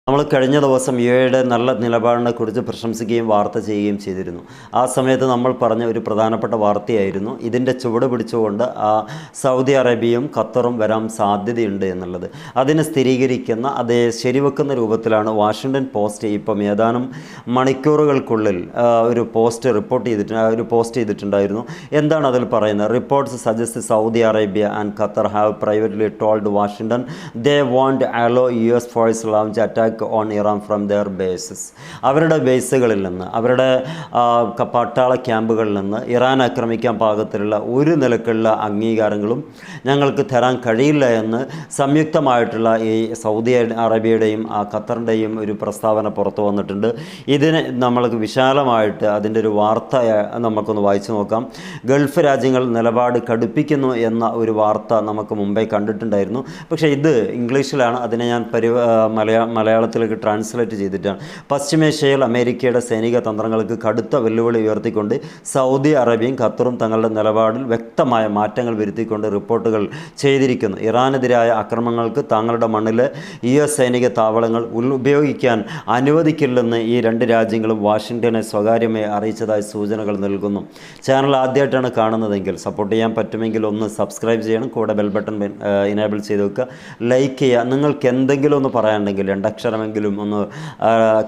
നമ്മൾ കഴിഞ്ഞ ദിവസം യുടെ നല്ല നിലപാടിനെക്കുറിച്ച് പ്രശംസിക്കുകയും വാർത്ത ചെയ്യുകയും ചെയ്തിരുന്നു. ആ സമയത്ത് നമ്മൾ പറഞ്ഞ ഒരു പ്രധാനപ്പെട്ട വാർത്തയായിരുന്നു ഇതിൻ്റെ ചുവട് പിടിച്ചുകൊണ്ട് സൗദി അറേബ്യയും ഖത്തറും വരാൻ സാധ്യതയുണ്ട് എന്നുള്ളത്. അതിനെ സ്ഥിരീകരിക്കുന്ന അതേ ശരിവെക്കുന്ന രൂപത്തിലാണ് വാഷിങ്ടൺ പോസ്റ്റ് ഇപ്പം ഏതാനും മണിക്കൂറുകൾക്കുള്ളിൽ ഒരു പോസ്റ്റ് ചെയ്തിട്ടുണ്ടായിരുന്നു. എന്താണ് അതിൽ പറയുന്നത്? Reports suggest Saudi Arabia and Qatar have privately told Washington they won't allow US force launch attack on Iran from their bases. അവരുടെ ബേസുകളിൽ നിന്ന്, അവരുടെ പട്ടാള ക്യാമ്പുകളിൽ നിന്ന് ഇറാൻ ആക്രമിക്കാൻ പാകത്തിലുള്ള ഒരു നിലക്കുള്ള അംഗീകാരങ്ങളും ഞങ്ങൾക്ക് തരാൻ കഴിയില്ല എന്ന് സംയുക്തമായിട്ടുള്ള ഈ സൗദി അറേബ്യയുടെയും ഖത്തറിൻ്റെയും ഒരു പ്രസ്താവന പുറത്തു വന്നിട്ടുണ്ട്. ഇതിന് നമ്മൾക്ക് വിശാലമായിട്ട് അതിൻ്റെ ഒരു വാർത്ത നമുക്കൊന്ന് വായിച്ചു നോക്കാം. ഗൾഫ് രാജ്യങ്ങൾ നിലപാട് കടുപ്പിക്കുന്നു എന്ന ഒരു വാർത്ത നമുക്ക് മുമ്പേ കണ്ടിട്ടുണ്ടായിരുന്നു. പക്ഷേ ഇത് ഇംഗ്ലീഷിലാണ്. അതിനെ ഞാൻ മലയാളത്തിലേക്ക് ട്രാൻസ്ലേറ്റ് ചെയ്തിട്ടാണ്. പശ്ചിമേഷ്യയിൽ അമേരിക്കയുടെ സൈനിക തന്ത്രങ്ങൾക്ക് കടുത്ത വെല്ലുവിളി ഉയർത്തിക്കൊണ്ട് സൗദി അറേബ്യയും ഖത്തറും തങ്ങളുടെ നിലപാടിൽ വ്യക്തമായ മാറ്റങ്ങൾ വരുത്തിക്കൊണ്ട് റിപ്പോർട്ടുകൾ ചെയ്തിരിക്കുന്നു. ഇറാനെതിരായ ആക്രമണങ്ങൾക്ക് തങ്ങളുടെ മണ്ണിലെ US സൈനിക താവളങ്ങൾ ഉപയോഗിക്കാൻ അനുവദിക്കില്ലെന്ന് ഈ രണ്ട് രാജ്യങ്ങളും വാഷിങ്ടനെ സ്വകാര്യമായി അറിയിച്ചതായി സൂചനകൾ നൽകുന്നു. ചാനൽ ആദ്യമായിട്ടാണ് കാണുന്നതെങ്കിൽ സപ്പോർട്ട് ചെയ്യാൻ പറ്റുമെങ്കിൽ ഒന്ന് സബ്സ്ക്രൈബ് ചെയ്യണം. കൂടെ ബെൽ ബട്ടൺ ഇനേബിൾ ചെയ്ത് വെക്കുക. ലൈക്ക് ചെയ്യുക. നിങ്ങൾക്ക് എന്തെങ്കിലും ഒന്ന് പറയാനുണ്ടെങ്കിൽ രണ്ടക്ഷരമെങ്കിലും ഒന്ന്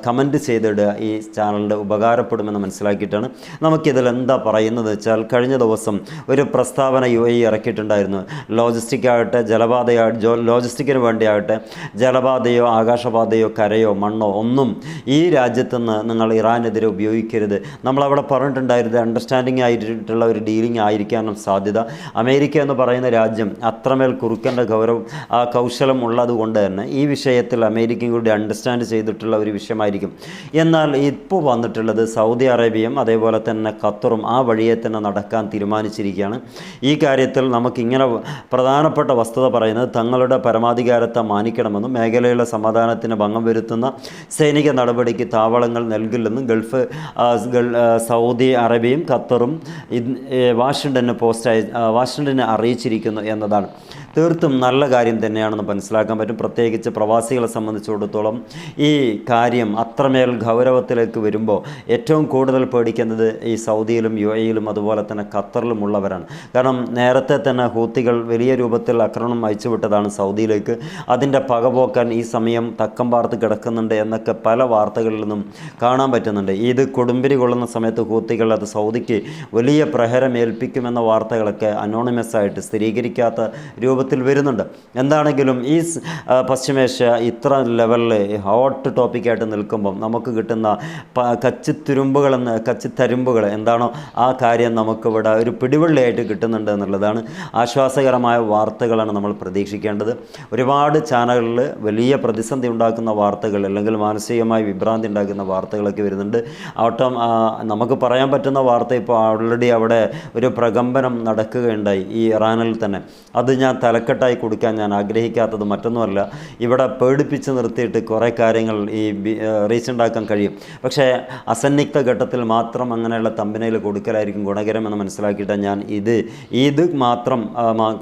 കമൻറ്റ് ചെയ്തിടുക. ഈ ചാനലിൻ്റെ ഉപകാരപ്പെടുമെന്ന് മനസ്സിലാക്കിയിട്ടാണ്. നമുക്കിതിൽ എന്താ പറയുന്നത് വെച്ചാൽ, കഴിഞ്ഞ ദിവസം ഒരു പ്രസ്താവന UAE ഇറക്കിയിട്ടുണ്ടായിരുന്നു. ലോജിസ്റ്റിക്കിന് വേണ്ടിയാകട്ടെ ജലപാതയോ ആകാശപാതയോ കരയോ മണ്ണോ ഒന്നും ഈ രാജ്യത്തുനിന്ന് നിങ്ങൾ ഇറാനെതിരെ ഉപയോഗിക്കരുത്. നമ്മളവിടെ പറഞ്ഞിട്ടുണ്ടായിരുന്നത് അണ്ടർസ്റ്റാൻഡിങ് ആയിട്ടുള്ള ഒരു ഡീലിംഗ് ആയിരിക്കാനും സാധ്യത. അമേരിക്ക എന്ന് പറയുന്ന രാജ്യം അത്രമേൽ കുറുക്കൻ്റെ കൗശലം ഉള്ളതുകൊണ്ട് തന്നെ ഈ വിഷയത്തിൽ അമേരിക്കയും കൂടി അണ്ടർസ്റ്റാൻഡ് ചെയ്തിട്ടുള്ള ഒരു വിഷയമായിരിക്കും. എന്നാൽ ഇപ്പോൾ വന്നിട്ടുള്ളത് സൗദി അറേബ്യയും അതേപോലെ തന്നെ ഖത്തറും ആ വഴിയെ തന്നെ നടക്കാൻ തീരുമാനിച്ചിരിക്കുകയാണ്. ഈ കാര്യത്തിൽ നമുക്കിങ്ങനെ പ്രധാനപ്പെട്ട വസ്തുത പറയുന്നത് തങ്ങളുടെ പരമാധികാരത്തെ മാനിക്കണമെന്നും മേഖലയിലെ സമാധാനത്തിന് ഭംഗം വരുത്തുന്ന സൈനിക നടപടിക്ക് താവളങ്ങൾ നൽകില്ലെന്നും സൗദി അറേബ്യയും ഖത്തറും വാഷിങ്ടനെ അറിയിച്ചിരിക്കുന്നു എന്നതാണ്. തീർത്തും നല്ല കാര്യം തന്നെയാണെന്ന് മനസ്സിലാക്കാൻ പറ്റും. പ്രത്യേകിച്ച് പ്രവാസികളെ സംബന്ധിച്ചിടത്തോളം ഈ കാര്യം അത്രമേൽ ഗൗരവത്തിലേക്ക് വരുമ്പോൾ ഏറ്റവും കൂടുതൽ പേടിക്കുന്നത് ഈ സൗദിയിലും UAEയിലും അതുപോലെ തന്നെ ഖത്തറിലുമുള്ളവരാണ്. കാരണം നേരത്തെ തന്നെ ഹൂത്തികൾ വലിയ രൂപത്തിൽ ആക്രമണം അയച്ചുവിട്ടതാണ് സൗദിയിലേക്ക്. അതിൻ്റെ പകപോക്കാൻ ഈ സമയം തക്കം പാർത്ത് കിടക്കുന്നുണ്ട് എന്നൊക്കെ പല വാർത്തകളിൽ നിന്നും കാണാൻ പറ്റുന്നുണ്ട്. ഇത് കൊടുമ്പിരി കൊള്ളുന്ന സമയത്ത് ഹൂത്തികൾ അത് സൗദിക്ക് വലിയ പ്രഹരമേൽപ്പിക്കുമെന്ന വാർത്തകളൊക്കെ അനോണിമസ് ആയിട്ട് സ്ഥിരീകരിക്കാത്ത രൂപത്തിൽ വരുന്നുണ്ട്. എന്താണെങ്കിലും ഈ പശ്ചിമേഷ്യ ഇത്ര ലെവലിൽ ഹോട്ട് ടോപ്പിക്കായിട്ട് നിൽക്കുമ്പം നമുക്ക് കിട്ടുന്ന കച്ചിത്തരുമ്പുകൾ എന്താണോ ആ കാര്യം നമുക്കിവിടെ ഒരു പിടിവള്ളിയായിട്ട് കിട്ടുന്നുണ്ട് എന്നുള്ളതാണ്. ആശ്വാസകരമായ വാർത്തകളാണ് നമ്മൾ പ്രതീക്ഷിക്കേണ്ടത്. ഒരുപാട് ചാനലുകളിൽ വലിയ പ്രതിസന്ധി ഉണ്ടാക്കുന്ന വാർത്തകൾ അല്ലെങ്കിൽ മാനസികമായി വിഭ്രാന്തി ഉണ്ടാക്കുന്ന വാർത്തകളൊക്കെ വരുന്നുണ്ട്. നമുക്ക് പറയാൻ പറ്റുന്ന വാർത്ത ഇപ്പോൾ ഓൾറെഡി അവിടെ ഒരു പ്രകമ്പനം നടക്കുകയുണ്ടായി ഈ ഇറാനിൽ തന്നെ. അത് ഞാൻ തലക്കെട്ടായി കൊടുക്കാൻ ഞാൻ ആഗ്രഹിക്കാത്തത് മറ്റൊന്നുമല്ല. ഇവിടെ പേടിപ്പിച്ച് നിർത്തിയിട്ട് കുറേ കാര്യങ്ങൾ ഈ റീച്ച് ഉണ്ടാക്കാൻ കഴിയും. പക്ഷേ അസന്നിഗ്ധ ഘട്ടത്തിൽ മാത്രം അങ്ങനെയുള്ള തമ്പനയിൽ കൊടുക്കലായിരിക്കും ഗുണകരമെന്ന് മനസ്സിലാക്കിയിട്ടാണ് ഞാൻ ഇത് മാത്രം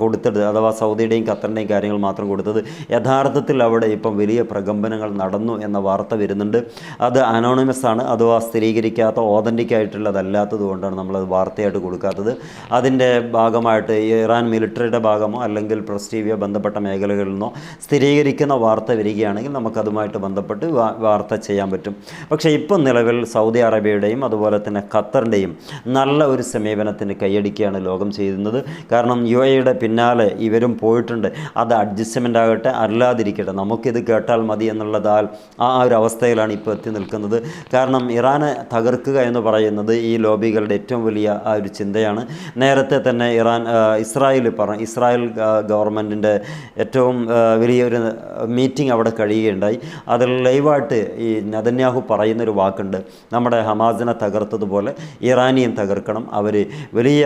കൊടുത്തത്, അഥവാ സൗദിയുടെയും ഖത്തറിൻ്റെയും കാര്യങ്ങൾ മാത്രം കൊടുത്തത്. യഥാർത്ഥത്തിൽ അവിടെ ഇപ്പം വലിയ പ്രകമ്പനങ്ങൾ നടന്നു എന്ന വാർത്ത വരുന്നുണ്ട്. അത് അനോണിമസ് ആണ്, അഥവാ സ്ഥിരീകരിക്കാത്ത ഓതൻറ്റിക് ആയിട്ടുള്ളതല്ലാത്തത് കൊണ്ടാണ് നമ്മളത് വാർത്തയായിട്ട് കൊടുക്കാത്തത്. അതിൻ്റെ ഭാഗമായിട്ട് ഇറാൻ മിലിറ്ററിയുടെ ഭാഗമോ അല്ലെങ്കിൽ പ്രസ് TV ബന്ധപ്പെട്ട മേഖലകളിൽ നിന്നോ സ്ഥിരീകരിക്കുന്ന വാർത്ത വരികയാണെങ്കിൽ നമുക്കതുമായിട്ട് ബന്ധപ്പെട്ട് വാർത്ത ചെയ്യാൻ പറ്റും. പക്ഷേ ഇപ്പം നിലവിൽ സൗദി അറേബ്യയുടെയും അതുപോലെ തന്നെ ഖത്തറിൻ്റെയും നല്ല ഒരു സമീപനത്തിന് കൈയടിക്കുകയാണ് ലോകം ചെയ്യുന്നത്. കാരണം UAEയുടെ പിന്നാലെ ഇവരും പോയിട്ടുണ്ട്. അത് അഡ്ജസ്റ്റ്മെൻ്റ് ആകട്ടെ അല്ലാതിരിക്കട്ടെ, നമുക്കിത് കേട്ടാൽ മതി എന്നുള്ളതാൽ ആ ഒരു അവസ്ഥയിലാണ് ഇപ്പോൾ എത്തി നിൽക്കുന്നത്. കാരണം ഇറാനെ തകർക്കുക എന്ന് പറയുന്നത് ഈ ലോബികളുടെ ഏറ്റവും വലിയ ആ ഒരു ചിന്തയാണ്. നേരത്തെ തന്നെ ഇസ്രായേൽ ഗവൺമെൻറ്റിൻ്റെ ഏറ്റവും വലിയൊരു മീറ്റിംഗ് അവിടെ കഴിയുകയുണ്ടായി. അതിൽ ലൈവായിട്ട് ഈ നെതന്യാഹു പറയുന്നൊരു വാക്കുണ്ട്, നമ്മുടെ ഹമാസിനെ തകർത്തതുപോലെ ഇറാനിയും തകർക്കണം. അവർ വലിയ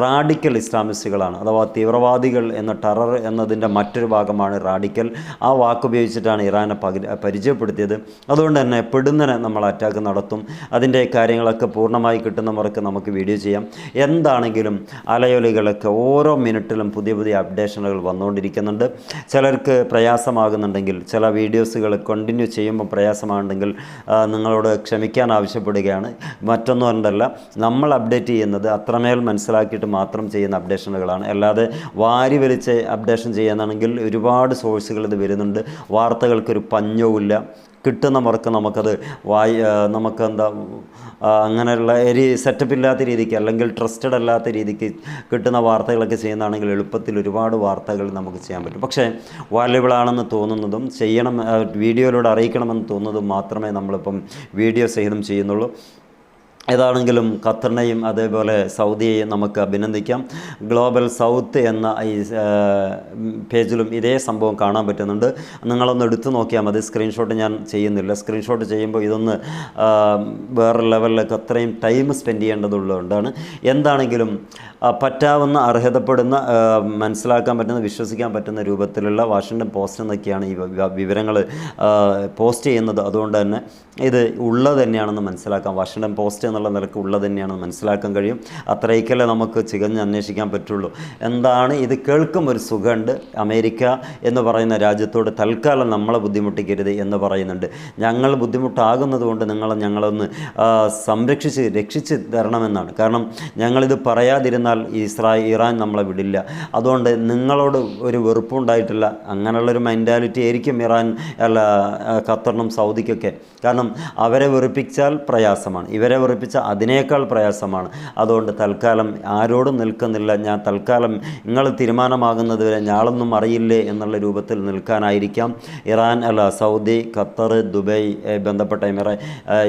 റാഡിക്കൽ ഇസ്ലാമിസ്റ്റുകളാണ്, അഥവാ തീവ്രവാദികൾ എന്ന ടെറർ എന്നതിൻ്റെ മറ്റൊരു ഭാഗമാണ് റാഡിക്കൽ. ആ വാക്കുപയോഗിച്ചിട്ടാണ് ഇറാനെ പരിചയപ്പെടുത്തിയത്. അതുകൊണ്ട് തന്നെ പെടുന്നനെ നമ്മൾ അറ്റാക്ക് നടത്തും. അതിൻ്റെ കാര്യങ്ങളൊക്കെ പൂർണ്ണമായി കിട്ടുന്നവർക്ക് നമുക്ക് വീഡിയോ ചെയ്യാം. എന്താണെങ്കിലും അലയൊലികളൊക്കെ ഓരോ മിനിറ്റിലും പുതിയ പുതിയ അപ്ഡേഷനുകൾ വന്നുകൊണ്ടിരിക്കുന്നുണ്ട്. ചിലർക്ക് പ്രയാസമാകുന്നുണ്ടെങ്കിൽ, ചില വീഡിയോസുകൾ കണ്ടിന്യൂ ചെയ്യുമ്പോൾ പ്രയാസമാകുന്നുണ്ടെങ്കിൽ നിങ്ങളോട് ക്ഷമിക്കാൻ ആവശ്യപ്പെടുകയാണ്. മറ്റൊന്നും കൊണ്ടല്ല, നമ്മൾ അപ്ഡേറ്റ് ചെയ്യുന്നത് അത്രമേൽ മനസ്സിലാക്കിയിട്ട് മാത്രം ചെയ്യുന്ന അപ്ഡേഷനുകളാണ്. അല്ലാതെ വാരി വലിച്ച് അപ്ഡേഷൻ ചെയ്യാനാണെങ്കിൽ ഒരുപാട് സോഴ്സുകൾ ഇത് വരുന്നുണ്ട്. വാർത്തകൾക്കൊരു പഞ്ഞവുമില്ല. കിട്ടുന്ന മുറക്ക് നമുക്കത് നമുക്കെന്താ അങ്ങനെയുള്ള ഒരു സെറ്റപ്പ് ഇല്ലാത്ത രീതിക്ക്, അല്ലെങ്കിൽ ട്രസ്റ്റഡ് അല്ലാത്ത രീതിക്ക് കിട്ടുന്ന വാർത്തകളൊക്കെ ചെയ്യുന്നതാണെങ്കിൽ എളുപ്പത്തിൽ ഒരുപാട് വാർത്തകൾ നമുക്ക് ചെയ്യാൻ പറ്റും. പക്ഷേ വാല്യുബിളാണെന്ന് തോന്നുന്നതും ചെയ്യണം, വീഡിയോയിലൂടെ അറിയിക്കണമെന്ന് തോന്നുന്നതും മാത്രമേ നമ്മളിപ്പം വീഡിയോ സഹിതം ചെയ്യുന്നുള്ളൂ. ഏതാണെങ്കിലും ഖത്തറിനെയും അതേപോലെ സൗദിയെയും നമുക്ക് അഭിനന്ദിക്കാം. ഗ്ലോബൽ സൗത്ത് എന്ന ഈ പേജിലും ഇതേ സംഭവം കാണാൻ പറ്റുന്നുണ്ട്. നിങ്ങളൊന്ന് എടുത്തു നോക്കിയാൽ മതി. സ്ക്രീൻഷോട്ട് ഞാൻ ചെയ്യുന്നില്ല. സ്ക്രീൻഷോട്ട് ചെയ്യുമ്പോൾ ഇതൊന്ന് വേറെ ലെവലിലേക്ക് അത്രയും ടൈം സ്പെൻഡ് ചെയ്യേണ്ടതുള്ളതുകൊണ്ടാണ്. എന്താണെങ്കിലും പറ്റാവുന്ന, അർഹതപ്പെടുന്ന, മനസ്സിലാക്കാൻ പറ്റുന്ന, വിശ്വസിക്കാൻ പറ്റുന്ന രൂപത്തിലുള്ള വാഷിങ്ടൺ പോസ്റ്റ് എന്നൊക്കെയാണ് ഈ വിവരങ്ങൾ പോസ്റ്റ് ചെയ്യുന്നത്. അതുകൊണ്ട് തന്നെ ഇത് ഉള്ളത് തന്നെയാണെന്ന് മനസ്സിലാക്കാം. വാഷിങ്ടൺ പോസ്റ്റ് എന്നുള്ള നിലക്ക് ഉള്ളത് തന്നെയാണെന്ന് മനസ്സിലാക്കാൻ കഴിയും. അത്രയ്ക്കല്ലേ നമുക്ക് ചികഞ്ഞ് അന്വേഷിക്കാൻ പറ്റുള്ളൂ. എന്താണ് ഇത് കേൾക്കുമ്പോൾ ഒരു സുഖമുണ്ട്. അമേരിക്ക എന്ന് പറയുന്ന രാജ്യത്തോട് തൽക്കാലം നമ്മളെ ബുദ്ധിമുട്ടിക്കരുത് എന്ന് പറയുന്നുണ്ട്. ഞങ്ങൾ ബുദ്ധിമുട്ടാകുന്നത് കൊണ്ട് ഞങ്ങളൊന്ന് രക്ഷിച്ച് തരണമെന്നാണ്. കാരണം ഞങ്ങളിത് പറയാതിരുന്നാൽ ഇറാൻ നമ്മളെ വിടില്ല. അതുകൊണ്ട് നിങ്ങളോട് ഒരു വെറുപ്പുണ്ടായിട്ടില്ല. അങ്ങനെയുള്ളൊരു മെൻറ്റാലിറ്റി ആയിരിക്കും ഖത്തറിനും സൗദിക്കൊക്കെ. കാരണം അവരെ വെറുപ്പിച്ചാൽ പ്രയാസമാണ്, ഇവരെ വെറുപ്പിച്ചാൽ അതിനേക്കാൾ പ്രയാസമാണ്. അതുകൊണ്ട് തൽക്കാലം ആരോടും നിൽക്കുന്നില്ല. ഞാൻ തൽക്കാലം നിങ്ങൾ തീരുമാനമാകുന്നത് വരെ ഞാളൊന്നും അറിയില്ലേ എന്നുള്ള രൂപത്തിൽ നിൽക്കാനായിരിക്കാം സൗദി, ഖത്തർ, ദുബൈ, ബന്ധപ്പെട്ട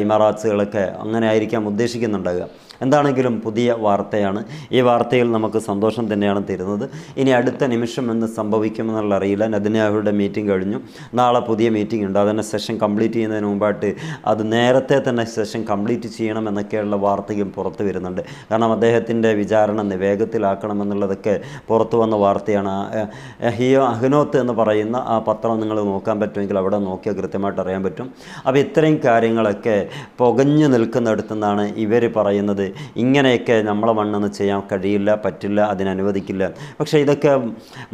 ഇമറാറ്റ്സുകളൊക്കെ അങ്ങനെ ആയിരിക്കാം ഉദ്ദേശിക്കുന്നുണ്ടാകുക. എന്താണെങ്കിലും പുതിയ വാർത്തയാണ്. ഈ വാർത്തയിൽ നമുക്ക് സന്തോഷം തന്നെയാണ് തരുന്നത്. ഇനി അടുത്ത നിമിഷം എന്ത് സംഭവിക്കുമെന്നുള്ള അറിയില്ല. നെതന്യാഹുവിൻ്റെ മീറ്റിംഗ് കഴിഞ്ഞു. നാളെ പുതിയ മീറ്റിംഗ് ഉണ്ട്. അതിനെ സെഷൻ കംപ്ലീറ്റ് ചെയ്യുന്നതിന് മുമ്പായിട്ട് അത് നേരത്തെ തന്നെ സെഷൻ കംപ്ലീറ്റ് ചെയ്യണമെന്നൊക്കെയുള്ള വാർത്തയും പുറത്ത് വരുന്നുണ്ട്. കാരണം അദ്ദേഹത്തിൻ്റെ വിചാരണ വേഗത്തിലാക്കണമെന്നുള്ളതൊക്കെ പുറത്തു വന്ന വാർത്തയാണ്. അഹ്നോത്ത് എന്ന് പറയുന്ന ആ പത്രം നിങ്ങൾ നോക്കാൻ പറ്റുമെങ്കിൽ അവിടെ നോക്കിയാൽ കൃത്യമായിട്ട് അറിയാൻ പറ്റും. അപ്പോൾ ഇത്രയും കാര്യങ്ങളൊക്കെ പുകഞ്ഞു നിൽക്കുന്നിടത്തു നിന്നാണ് ഇവർ പറയുന്നത് ഇങ്ങനെയൊക്കെ നമ്മളെ മണ്ണെന്ന് ചെയ്യാൻ കഴിയില്ല, പറ്റില്ല, അതിനനുവദിക്കില്ല. പക്ഷേ ഇതൊക്കെ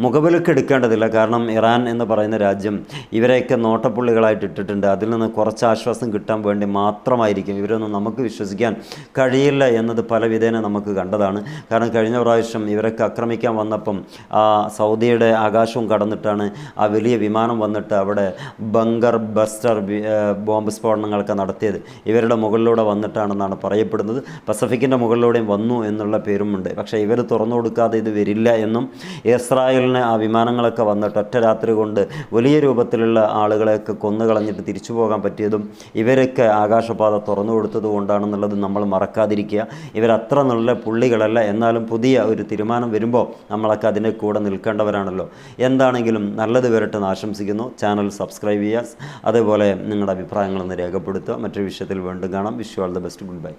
മുഖവിലക്ക് എടുക്കേണ്ടതില്ല. കാരണം ഇറാൻ എന്ന് പറയുന്ന രാജ്യം ഇവരെയൊക്കെ നോട്ടപ്പുള്ളികളായിട്ട് ഇട്ടിട്ടുണ്ട്. അതിൽ നിന്ന് കുറച്ച് ആശ്വാസം കിട്ടാൻ വേണ്ടി മാത്രമായിരിക്കും. ഇവരൊന്നും നമുക്ക് വിശ്വസിക്കാൻ കഴിയില്ല എന്നത് പല വിധേന നമുക്ക് കണ്ടതാണ്. കാരണം കഴിഞ്ഞ പ്രാവശ്യം ഇവരൊക്കെ ആക്രമിക്കാൻ വന്നപ്പം സൗദിയുടെ ആകാശവും കടന്നിട്ടാണ് ആ വലിയ വിമാനം വന്നിട്ട് അവിടെ ബങ്കർ ബസ്റ്റർ ബോംബ് സ്ഫോടനങ്ങളൊക്കെ നടത്തിയത്. ഇവരുടെ മുകളിലൂടെ വന്നിട്ടാണെന്നാണ് പറയപ്പെടുന്നത്. പസഫിക്കിൻ്റെ മുകളിലൂടെയും വന്നു എന്നുള്ള പേരുമുണ്ട്. പക്ഷേ ഇവർ തുറന്നു കൊടുക്കാതെ ഇത് വരില്ല എന്നും, ഇസ്രായേലിന് ആ വിമാനങ്ങളൊക്കെ വന്നിട്ട് ഒറ്റ രാത്രി കൊണ്ട് വലിയ രൂപത്തിലുള്ള ആളുകളെയൊക്കെ കൊന്നുകളഞ്ഞിട്ട് തിരിച്ചു പോകാൻ പറ്റിയതും ഇവരൊക്കെ ആകാശപാത തുറന്നു കൊടുത്തത് കൊണ്ടാണെന്നുള്ളത് നമ്മൾ മറക്കാതിരിക്കുക. ഇവരത്ര നല്ല പുള്ളികളല്ല. എന്നാലും പുതിയ ഒരു തീരുമാനം വരുമ്പോൾ നമ്മളൊക്കെ അതിൻ്റെ കൂടെ നിൽക്കേണ്ടവരാണല്ലോ. എന്താണെങ്കിലും നല്ലത് വരട്ടെന്ന് ആശംസിക്കുന്നു. ചാനൽ സബ്സ്ക്രൈബ് ചെയ്യുക. അതേപോലെ നിങ്ങളുടെ അഭിപ്രായങ്ങളൊന്ന് രേഖപ്പെടുത്തുക. മറ്റൊരു വിഷയത്തിൽ വീണ്ടും കാണാം. Wish you all the best. Good bye.